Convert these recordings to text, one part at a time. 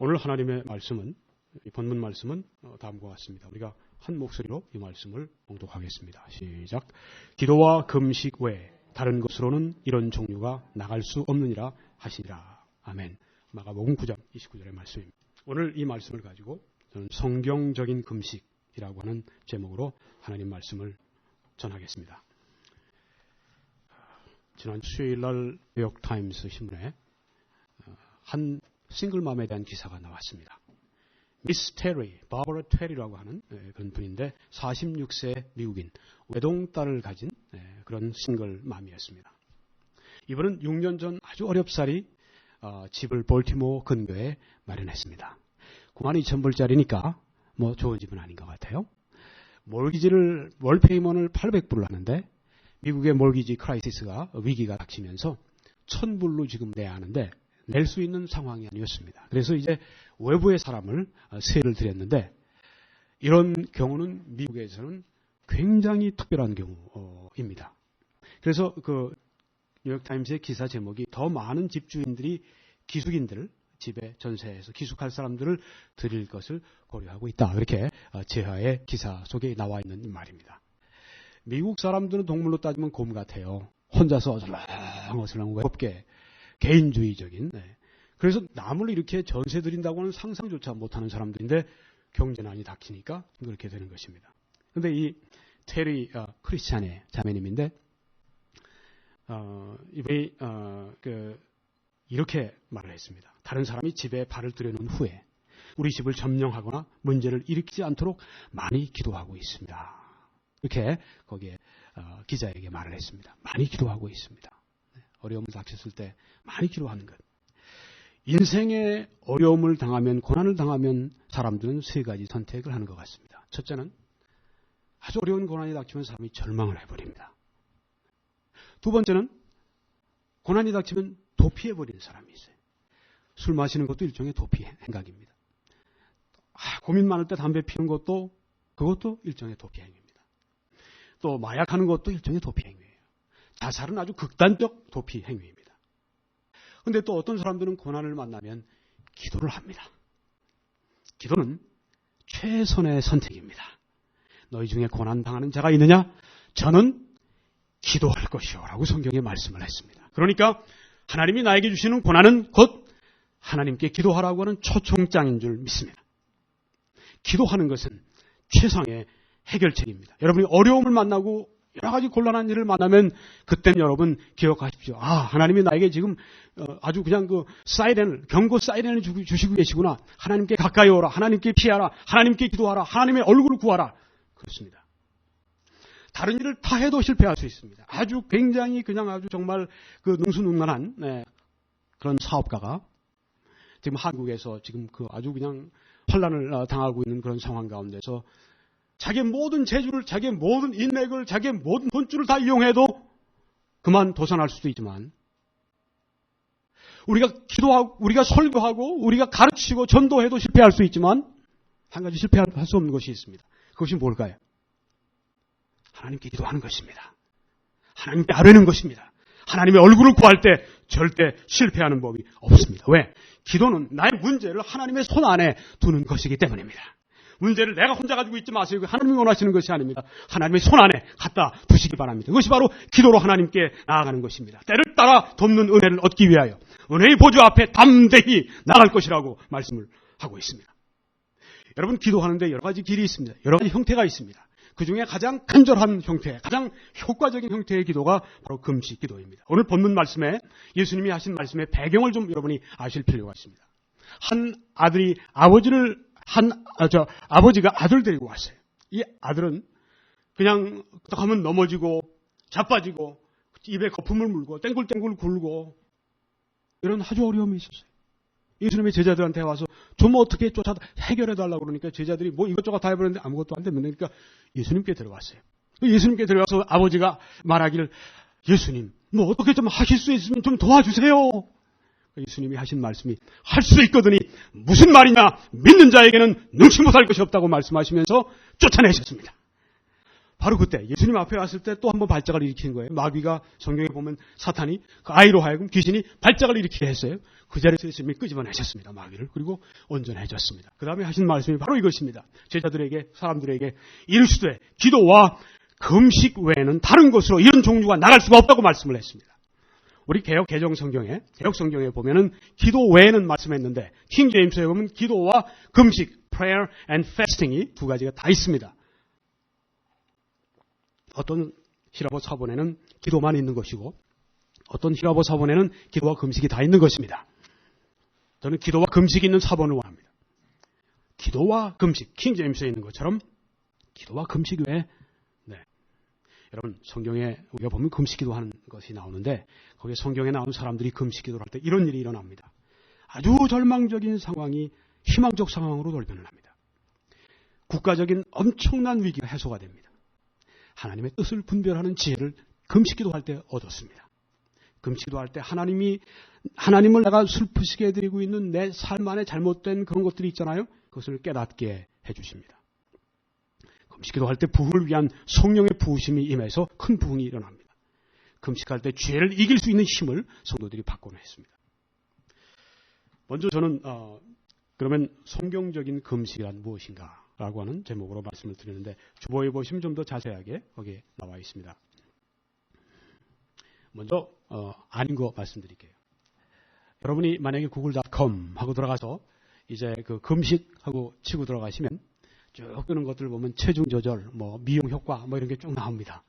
오늘 하나님의 말씀은, 이 본문 말씀은 다음과 같습니다. 우리가 한 목소리로 이 말씀을 봉독하겠습니다. 시작. 기도와 금식 외에 다른 것으로는 이런 종류가 나갈 수 없느니라 하시니라. 아멘. 마가복음 9장 29절의 말씀입니다. 오늘 이 말씀을 가지고 저는 성경적인 금식이라고 하는 제목으로 하나님 말씀을 전하겠습니다. 지난 수요일날 뉴욕타임스 신문에 한 싱글맘에 대한 기사가 나왔습니다. 미스 테리, 바버라 테리라고 하는 그런 분인데 46세 미국인, 외동딸을 가진 그런 싱글맘이었습니다. 이분은 6년 전 아주 어렵사리 집을 볼티모어 근교에 마련했습니다. 9만 2천 불짜리니까 뭐 좋은 집은 아닌 것 같아요. 몰기지를 월페이먼을 800불로 하는데 미국의 몰기지 크라이시스가 위기가 닥치면서 1000불로 지금 내야 하는데 낼 수 있는 상황이 아니었습니다. 그래서 이제 외부의 사람을 세를 들였는데 이런 경우는 미국에서는 굉장히 특별한 경우입니다. 그래서 그 뉴욕타임스의 기사 제목이 더 많은 집주인들이 기숙인들 집에 전세해서 기숙할 사람들을 드릴 것을 고려하고 있다. 이렇게 제하의 기사 속에 나와 있는 말입니다. 미국 사람들은 동물로 따지면 곰 같아요. 혼자서 어슬렁어슬렁 외롭게 개인주의적인. 그래서 남을 이렇게 전세 드린다고는 상상조차 못하는 사람들인데 경제난이 닥치니까 그렇게 되는 것입니다. 그런데 이 테리 크리스찬의 자매님인데 이분이 이렇게 말을 했습니다. 다른 사람이 집에 발을 들여놓은 후에 우리 집을 점령하거나 문제를 일으키지 않도록 많이 기도하고 있습니다. 이렇게 거기에 기자에게 말을 했습니다. 많이 기도하고 있습니다. 어려움을 닥쳤을 때 많이 기도하는 것. 인생에 어려움을 당하면, 고난을 당하면 사람들은 세 가지 선택을 하는 것 같습니다. 첫째는 아주 어려운 고난이 닥치면 사람이 절망을 해버립니다. 두 번째는 고난이 닥치면 도피해버리는 사람이 있어요. 술 마시는 것도 일종의 도피 행각입니다. 고민 많을 때 담배 피우는 것도 그것도 일종의 도피 행위입니다. 또 마약하는 것도 일종의 도피 행위예요. 자살은 아주 극단적 도피 행위입니다. 그런데 또 어떤 사람들은 고난을 만나면 기도를 합니다. 기도는 최선의 선택입니다. 너희 중에 고난 당하는 자가 있느냐? 저는 기도할 것이요 라고 성경에 말씀을 했습니다. 그러니까 하나님이 나에게 주시는 고난은 곧 하나님께 기도하라고 하는 초청장인 줄 믿습니다. 기도하는 것은 최상의 해결책입니다. 여러분이 어려움을 만나고 여러 가지 곤란한 일을 만나면 그때는 여러분 기억하십시오. 하나님이 나에게 지금 아주 그냥 그 사이렌을, 경고 사이렌을 주시고 계시구나. 하나님께 가까이 오라. 하나님께 피하라. 하나님께 기도하라. 하나님의 얼굴을 구하라. 그렇습니다. 다른 일을 다 해도 실패할 수 있습니다. 아주 굉장히 그냥 아주 정말 그 능수능란한 그런 사업가가 지금 한국에서 지금 그 아주 그냥 환란을 당하고 있는 그런 상황 가운데서 자기의 모든 재주를, 자기의 모든 인맥을, 자기의 모든 돈줄을 다 이용해도 그만 도산할 수도 있지만 우리가 기도하고, 우리가 설교하고, 우리가 가르치고 전도해도 실패할 수 있지만 한 가지 실패할 수 없는 것이 있습니다. 그것이 뭘까요? 하나님께 기도하는 것입니다. 하나님께 아뢰는 것입니다. 하나님의 얼굴을 구할 때 절대 실패하는 법이 없습니다. 왜? 기도는 나의 문제를 하나님의 손 안에 두는 것이기 때문입니다. 문제를 내가 혼자 가지고 있지 마세요. 하나님이 원하시는 것이 아닙니다. 하나님의 손 안에 갖다 두시기 바랍니다. 그것이 바로 기도로 하나님께 나아가는 것입니다. 때를 따라 돕는 은혜를 얻기 위하여 은혜의 보좌 앞에 담대히 나갈 것이라고 말씀을 하고 있습니다. 여러분, 기도하는데 여러 가지 길이 있습니다. 여러 가지 형태가 있습니다. 그중에 가장 간절한 형태, 가장 효과적인 형태의 기도가 바로 금식 기도입니다. 오늘 본문 말씀에 예수님이 하신 말씀의 배경을 좀 여러분이 아실 필요가 있습니다. 아버지가 아들 데리고 왔어요. 이 아들은 그냥 딱 하면 넘어지고 자빠지고 입에 거품을 물고 땡굴땡굴 굴고 이런 아주 어려움이 있었어요. 예수님의 제자들한테 와서 좀 어떻게 쫓아다 해결해달라고 그러니까 제자들이 뭐 이것저것 다 해보는데 아무것도 안 되면 그러니까 예수님께 들어왔어요. 예수님께 들어와서 아버지가 말하기를 예수님 뭐 어떻게 좀 하실 수 있으면 좀 도와주세요. 예수님이 하신 말씀이 할 수 있거든이 무슨 말이냐 믿는 자에게는 능치 못할 것이 없다고 말씀하시면서 쫓아내셨습니다. 바로 그때 예수님 앞에 왔을 때 또 한 번 발작을 일으킨 거예요. 마귀가 성경에 보면 사탄이 그 아이로 하여금 귀신이 발작을 일으키게 했어요. 그 자리에서 예수님이 끄집어내셨습니다. 마귀를. 그리고 온전해졌습니다. 그 다음에 하신 말씀이 바로 이것입니다. 제자들에게 사람들에게 이르시되 기도와 금식 외에는 다른 곳으로 이런 종류가 나갈 수가 없다고 말씀을 했습니다. 우리 개역 성경에 보면은 기도 외에는 말씀했는데 킹 제임스에 보면 기도와 금식, prayer and fasting이 두 가지가 다 있습니다. 어떤 히라보 사본에는 기도만 있는 것이고 어떤 히라보 사본에는 기도와 금식이 다 있는 것입니다. 저는 기도와 금식이 있는 사본을 원합니다. 기도와 금식, 킹 제임스에 있는 것처럼 기도와 금식 외에 여러분 성경에 우리가 보면 금식기도 하는 것이 나오는데 거기에 성경에 나오는 사람들이 금식기도를 할 때 이런 일이 일어납니다. 아주 절망적인 상황이 희망적 상황으로 돌변을 합니다. 국가적인 엄청난 위기가 해소가 됩니다. 하나님의 뜻을 분별하는 지혜를 금식기도 할 때 얻었습니다. 금식기도 할 때 하나님을 내가 슬프시게 해드리고 있는 내 삶 안에 잘못된 그런 것들이 있잖아요. 그것을 깨닫게 해주십니다. 금식기도 할 때 부흥을 위한 성령의 부으심이 임해서 큰 부흥이 일어납니다. 금식할 때 죄를 이길 수 있는 힘을 성도들이 받고는 했습니다. 먼저 저는 그러면 성경적인 금식이란 무엇인가 라고 하는 제목으로 말씀을 드리는데 주보에 보시면 좀 더 자세하게 거기에 나와 있습니다. 먼저 아닌 거 말씀드릴게요. 여러분이 만약에 google.com 하고 들어가서 이제 그 금식하고 치고 들어가시면 쭉 뜨는 것들을 보면 체중 조절, 미용 효과 이런 게 쭉 나옵니다.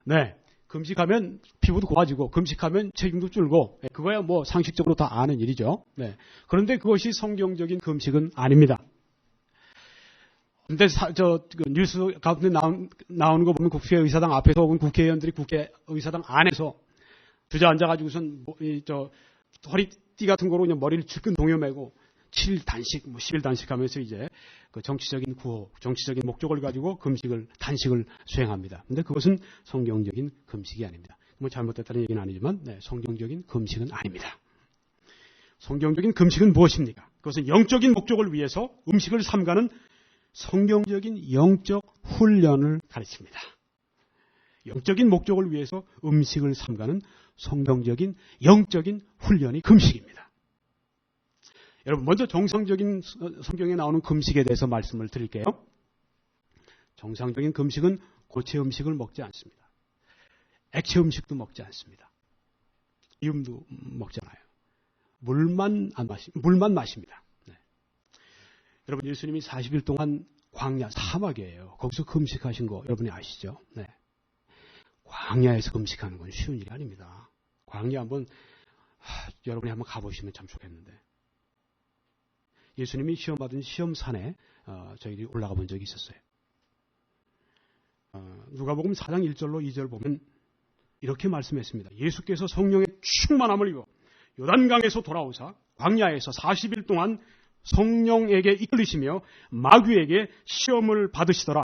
네. 금식하면 피부도 고와지고 금식하면 체중도 줄고 그거야 상식적으로 다 아는 일이죠. 네. 그런데 그것이 성경적인 금식은 아닙니다. 근데 뉴스 가운데 나오는 거 보면 국회의사당 앞에서 혹은 국회의원들이 국회의사당 안에서 주저앉아가지고선 허리띠 같은 거로 그냥 머리를 질끈 동여매고 7일 단식, 10일 단식 하면서 이제 그 정치적인 구호, 정치적인 목적을 가지고 단식을 수행합니다. 근데 그것은 성경적인 금식이 아닙니다. 잘못됐다는 얘기는 아니지만, 성경적인 금식은 아닙니다. 성경적인 금식은 무엇입니까? 그것은 영적인 목적을 위해서 음식을 삼가는 성경적인 영적 훈련을 가르칩니다. 영적인 목적을 위해서 음식을 삼가는 성경적인 영적인 훈련이 금식입니다. 여러분 먼저 정상적인 성경에 나오는 금식에 대해서 말씀을 드릴게요. 정상적인 금식은 고체 음식을 먹지 않습니다. 액체 음식도 먹지 않습니다. 이음도 먹잖아요. 물만 마십니다. 네. 여러분 예수님이 40일 동안 광야 사막이에요. 거기서 금식하신 거 여러분이 아시죠? 네. 광야에서 금식하는 건 쉬운 일이 아닙니다. 광야 여러분이 한번 가보시면 참 좋겠는데. 예수님이 시험받은 시험산에 저희들이 올라가 본 적이 있었어요. 누가복음 4장 1절로 2절 보면 이렇게 말씀했습니다. 예수께서 성령의 충만함을 입어 요단강에서 돌아오사 광야에서 40일 동안 성령에게 이끌리시며 마귀에게 시험을 받으시더라.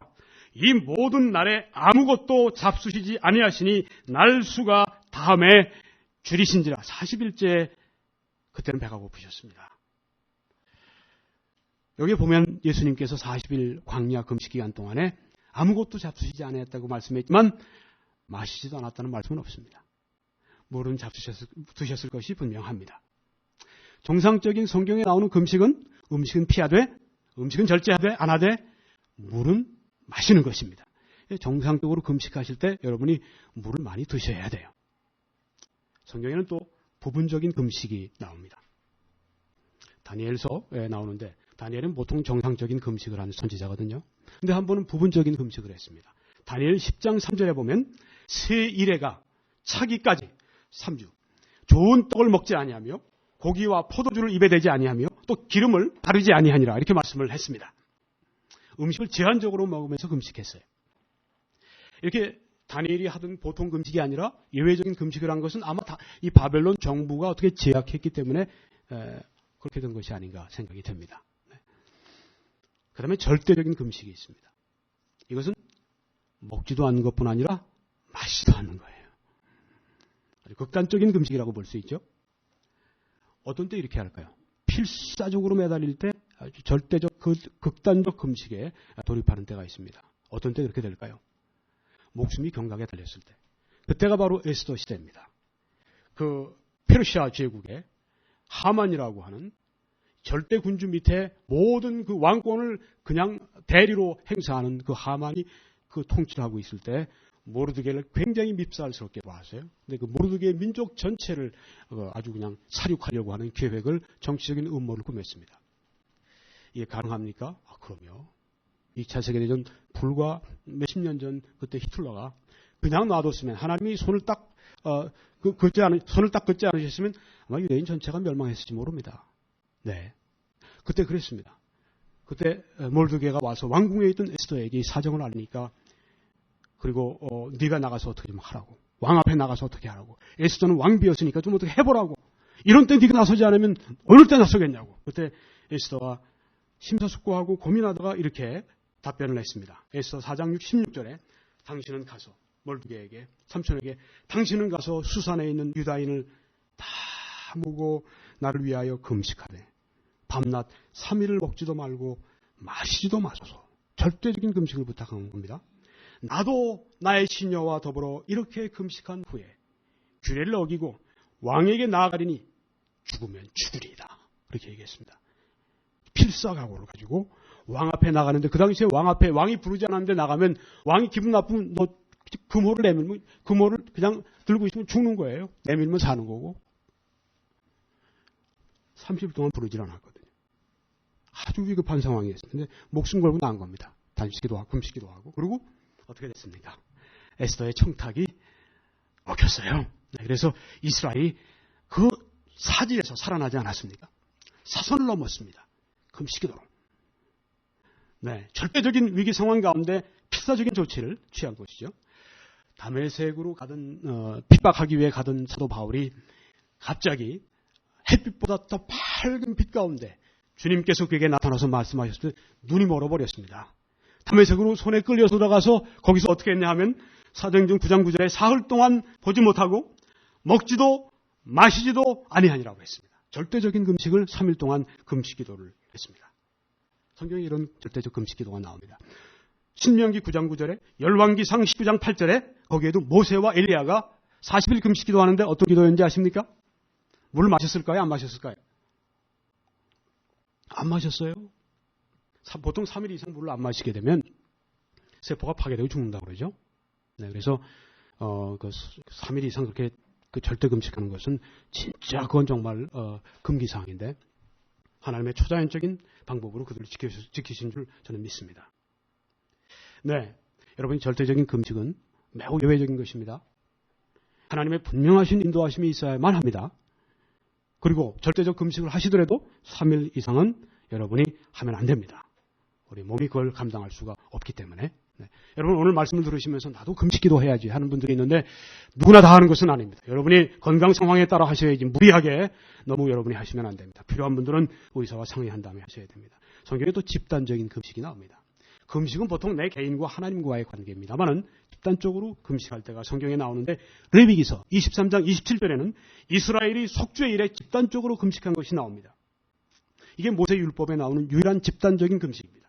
이 모든 날에 아무것도 잡수시지 아니하시니 날수가 다음에 줄이신지라. 40일째 그때는 배가 고프셨습니다. 여기 보면 예수님께서 40일 광야 금식 기간 동안에 아무것도 잡수시지 않았다고 말씀했지만 마시지도 않았다는 말씀은 없습니다. 물은 드셨을 것이 분명합니다. 정상적인 성경에 나오는 금식은 음식은 피하되 음식은 절제하되 안 하되 물은 마시는 것입니다. 정상적으로 금식하실 때 여러분이 물을 많이 드셔야 돼요. 성경에는 또 부분적인 금식이 나옵니다. 다니엘서에 나오는데 다니엘은 보통 정상적인 금식을 하는 선지자거든요. 근데 한 번은 부분적인 금식을 했습니다. 다니엘 10장 3절에 보면 새 이래가 차기까지 3주 좋은 떡을 먹지 아니하며 고기와 포도주를 입에 대지 아니하며 또 기름을 바르지 아니하니라 이렇게 말씀을 했습니다. 음식을 제한적으로 먹으면서 금식했어요. 이렇게 다니엘이 하던 보통 금식이 아니라 예외적인 금식을 한 것은 아마 이 바벨론 정부가 어떻게 제약했기 때문에 그렇게 된 것이 아닌가 생각이 됩니다. 그 다음에 절대적인 금식이 있습니다. 이것은 먹지도 않는 것뿐 아니라 마시지도 않는 거예요. 아주 극단적인 금식이라고 볼 수 있죠. 어떤 때 이렇게 할까요? 필사적으로 매달릴 때 아주 절대적 극단적 금식에 돌입하는 때가 있습니다. 어떤 때 그렇게 될까요? 목숨이 경각에 달렸을 때, 그때가 바로 에스더 시대입니다. 그 페르시아 제국의 하만이라고 하는 절대 군주 밑에 모든 그 왕권을 그냥 대리로 행사하는 그 하만이 그 통치를 하고 있을 때 모르드게를 굉장히 밉살스럽게 봤어요. 근데 그 모르드게 민족 전체를 아주 그냥 살육하려고 하는 계획을, 정치적인 음모를 꾸몄습니다. 이게 가능합니까? 그럼요. 2차 세계대전 불과 몇십 년 전 그때 히틀러가 그냥 놔뒀으면, 하나님이 손을 딱 긋지 않으셨으면 아마 유대인 전체가 멸망했을지 모릅니다. 네, 그때 그랬습니다. 그때 모르드게가 와서 왕궁에 있던 에스더에게 이 사정을 알리니까, 그리고 네가 나가서 어떻게 좀 하라고, 왕 앞에 나가서 어떻게 하라고, 에스더는 왕비였으니까 좀 어떻게 해보라고, 이런 때 네가 나서지 않으면 어느 때 나서겠냐고. 그때 에스더가 심사숙고하고 고민하다가 이렇게 답변을 했습니다. 에스더 4장 16절에 당신은 가서, 모르드게에게, 삼촌에게, 당신은 가서 수산에 있는 유다인을 다 모으고 나를 위하여 금식하되 밤낮 3일을 먹지도 말고 마시지도 마소서. 절대적인 금식을 부탁한 겁니다. 나도 나의 시녀와 더불어 이렇게 금식한 후에 규례를 어기고 왕에게 나아가리니 죽으면 죽으리이다. 그렇게 얘기했습니다. 필사각오를 가지고 왕 앞에 나가는데, 그 당시에 왕 앞에 왕이 부르지 않았는데 나가면 왕이 기분 나쁘면 너 금호를 내밀면, 금호를 그냥 들고 있으면 죽는 거예요. 내밀면 사는 거고. 30일 동안 부르질 않았거든요. 아주 위급한 상황이었어요. 근데 목숨 걸고 나간 겁니다. 단식기도 하고 금식기도 하고. 그리고 어떻게 됐습니까? 에스더의 청탁이 먹혔어요. 네, 그래서 이스라엘이 그 사지에서 살아나지 않았습니까? 사선을 넘었습니다. 금식기도로. 네, 절대적인 위기 상황 가운데 필사적인 조치를 취한 것이죠. 다메섹으로 가던, 핍박하기 위해 가던 사도 바울이 갑자기 햇빛보다 더 밝은 빛 가운데 주님께서 그에게 나타나서 말씀하셨을 때 눈이 멀어버렸습니다. 다메섹으로 손에 끌려서 들어가서 거기서 어떻게 했냐 하면, 사도행전 9장 9절에 사흘 동안 보지 못하고 먹지도 마시지도 아니하니라고 했습니다. 절대적인 금식을 3일 동안 금식 기도를 했습니다. 성경에 이런 절대적 금식 기도가 나옵니다. 신명기 9장 9절에, 열왕기상 19장 8절에 거기에도 모세와 엘리야가 40일 금식 기도하는데 어떤 기도였는지 아십니까? 물을 마셨을까요? 안 마셨을까요? 안 마셨어요. 보통 3일 이상 물을 안 마시게 되면 세포가 파괴되고 죽는다고 그러죠. 네, 그래서 그 3일 이상 그렇게 그 절대 금식하는 것은 진짜 그건 정말 금기사항인데, 하나님의 초자연적인 방법으로 그들을 지키신 줄 저는 믿습니다. 네, 여러분, 절대적인 금식은 매우 예외적인 것입니다. 하나님의 분명하신 인도하심이 있어야만 합니다. 그리고 절대적 금식을 하시더라도 3일 이상은 여러분이 하면 안 됩니다. 우리 몸이 그걸 감당할 수가 없기 때문에. 네. 여러분, 오늘 말씀을 들으시면서 나도 금식기도 해야지 하는 분들이 있는데, 누구나 다 하는 것은 아닙니다. 여러분이 건강 상황에 따라 하셔야지 무리하게 너무 여러분이 하시면 안 됩니다. 필요한 분들은 의사와 상의한 다음에 하셔야 됩니다. 성경에 또 집단적인 금식이 나옵니다. 금식은 보통 내 개인과 하나님과의 관계입니다만은 집단적으로 금식할 때가 성경에 나오는데, 레위기서 23장 27절에는 이스라엘이 석주의 일에 집단적으로 금식한 것이 나옵니다. 이게 모세 율법에 나오는 유일한 집단적인 금식입니다.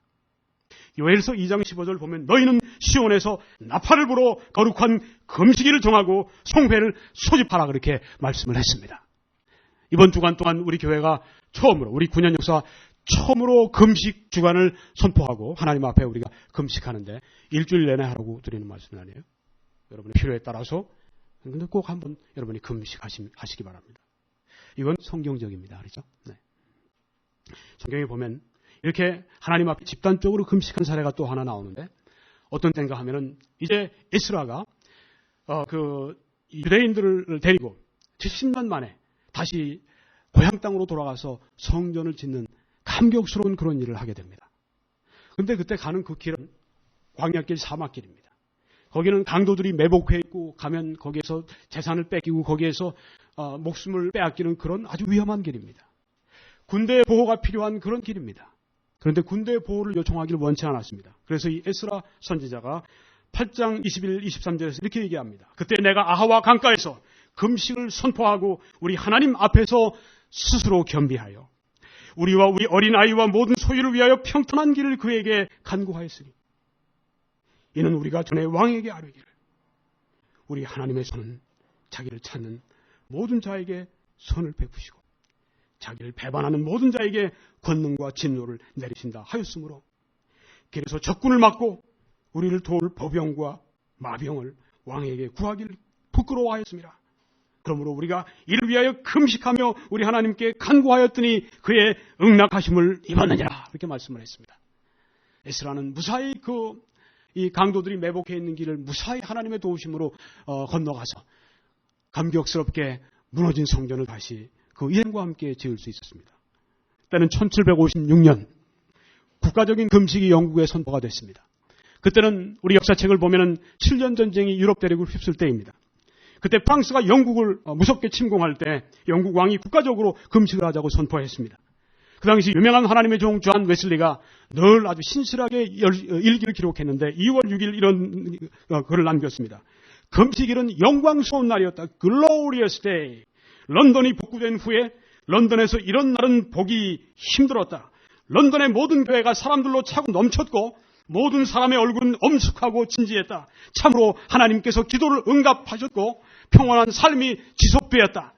요엘서 2장 15절 보면, 너희는 시온에서 나팔을 불어 거룩한 금식일을 정하고 성회를 소집하라, 그렇게 말씀을 했습니다. 이번 주간 동안 우리 교회가 처음으로, 우리 9년 역사 처음으로 금식 주간을 선포하고 하나님 앞에 우리가 금식하는데, 일주일 내내 하라고 드리는 말씀은 아니에요. 여러분의 필요에 따라서 근데 꼭 한번 여러분이 금식하시기 바랍니다. 이건 성경적입니다. 그렇죠? 네. 성경에 보면 이렇게 하나님 앞에 집단적으로 금식한 사례가 또 하나 나오는데, 어떤 때인가 하면은 이제 에스라가 그 유대인들을 데리고 70년 만에 다시 고향 땅으로 돌아가서 성전을 짓는 감격스러운 그런 일을 하게 됩니다. 그런데 그때 가는 그 길은 광야길, 사막길입니다. 거기는 강도들이 매복해 있고, 가면 거기에서 재산을 뺏기고 거기에서 목숨을 빼앗기는 그런 아주 위험한 길입니다. 군대의 보호가 필요한 그런 길입니다. 그런데 군대의 보호를 요청하기를 원치 않았습니다. 그래서 이 에스라 선지자가 8장 21, 23절에서 이렇게 얘기합니다. 그때 내가 아하와 강가에서 금식을 선포하고 우리 하나님 앞에서 스스로 겸비하여 우리와 우리 어린아이와 모든 소유를 위하여 평탄한 길을 그에게 간구하였으니, 이는 우리가 전에 왕에게 아뢰기를 우리 하나님의 손은 자기를 찾는 모든 자에게 선을 베푸시고 자기를 배반하는 모든 자에게 권능과 진노를 내리신다 하였으므로 그래서 적군을 막고 우리를 도울 보병과 마병을 왕에게 구하기를 부끄러워하였습니다. 그러므로 우리가 이를 위하여 금식하며 우리 하나님께 간구하였더니 그의 응낙하심을 입었느니라 이렇게 말씀을 했습니다. 에스라는 무사히 이 강도들이 매복해 있는 길을 무사히 하나님의 도우심으로 건너가서 감격스럽게 무너진 성전을 다시 그 이행과 함께 지을 수 있었습니다. 때는 1756년 국가적인 금식이 영국에 선포가 됐습니다. 그때는 우리 역사책을 보면은 7년 전쟁이 유럽 대륙을 휩쓸 때입니다. 그때 프랑스가 영국을 무섭게 침공할 때 영국 왕이 국가적으로 금식을 하자고 선포했습니다. 그 당시 유명한 하나님의 종 존 웨슬리가 늘 아주 신실하게 일기를 기록했는데 2월 6일 이런 글을 남겼습니다. 금식일은 영광스러운 날이었다. Glorious day. 런던이 복구된 후에 런던에서 이런 날은 보기 힘들었다. 런던의 모든 교회가 사람들로 차고 넘쳤고 모든 사람의 얼굴은 엄숙하고 진지했다. 참으로 하나님께서 기도를 응답하셨고 평온한 삶이 지속되었다.